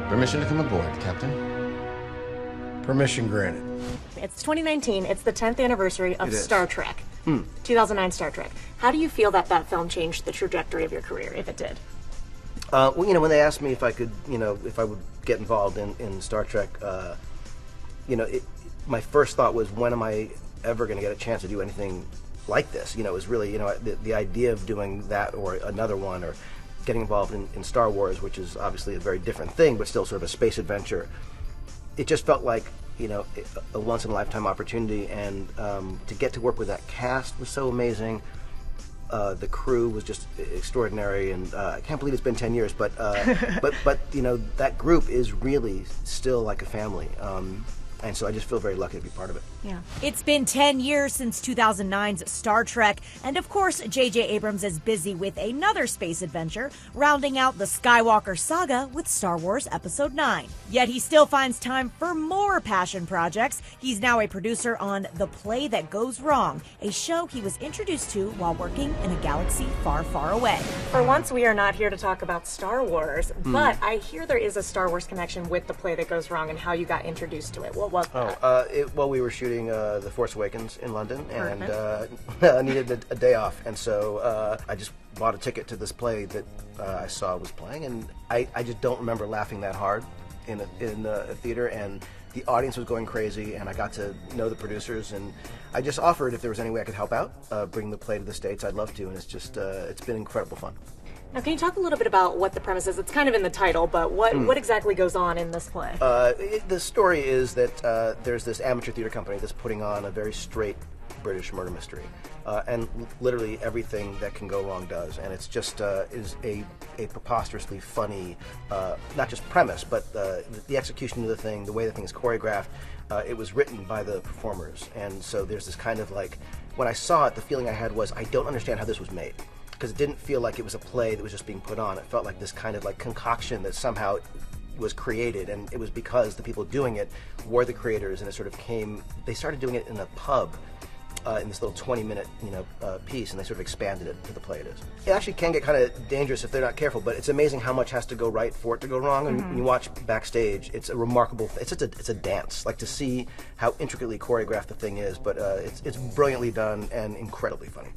Permission to come aboard, Captain. Permission granted. It's 2019. It's the 10th anniversary of Star Trek. 2009 Star Trek. How do you feel that that film changed the trajectory of your career, if it did? Well, when they asked me if I could, if I would get involved in Star Trek, my first thought was, when am I ever going to get a chance to do anything like this? It was really, the idea of doing that or another one, or getting involved in Star Wars, which is obviously a very different thing, but still sort of a space adventure. It just felt like, a once-in-a-lifetime opportunity, and to get to work with that cast was so amazing. The crew was just extraordinary, and I can't believe it's been 10 years, but that group is really still like a family. And so I just feel very lucky to be part of it. Yeah. It's been 10 years since 2009's Star Trek, and of course, J.J. Abrams is busy with another space adventure, rounding out the Skywalker saga with Star Wars Episode 9. Yet he still finds time for more passion projects. He's now a producer on The Play That Goes Wrong, a show he was introduced to while working in a galaxy far, far away. For once, we are not here to talk about Star Wars, but I hear there is a Star Wars connection with The Play That Goes Wrong and how you got introduced to it. What was that? We were shooting The Force Awakens in London, and I needed a day off, and so I just bought a ticket to this play that I saw was playing, and I just don't remember laughing that hard in a theater, and the audience was going crazy, and I got to know the producers, and I just offered if there was any way I could help out, bring the play to the States. I'd love to, and it's just it's been incredible fun. Now, can you talk a little bit about what the premise is? It's kind of in the title, but what exactly goes on in this play? The story is that there's this amateur theater company that's putting on a very straight British murder mystery, and literally everything that can go wrong does, and it's just is a preposterously funny, not just premise, but the execution of the thing, the way the thing is choreographed. It was written by the performers, and so there's this kind of like, when I saw it, the feeling I had was, I don't understand how this was made. Because it didn't feel like it was a play that was just being put on. It felt like this kind of like concoction that somehow was created, and it was because the people doing it were the creators, and it sort of came, they started doing it in a pub in this little 20-minute piece, and they sort of expanded it to the play it is. It actually can get kind of dangerous if they're not careful, but it's amazing how much has to go right for it to go wrong. And when you watch backstage, it's a remarkable, it's a dance, like to see how intricately choreographed the thing is, but it's brilliantly done and incredibly funny.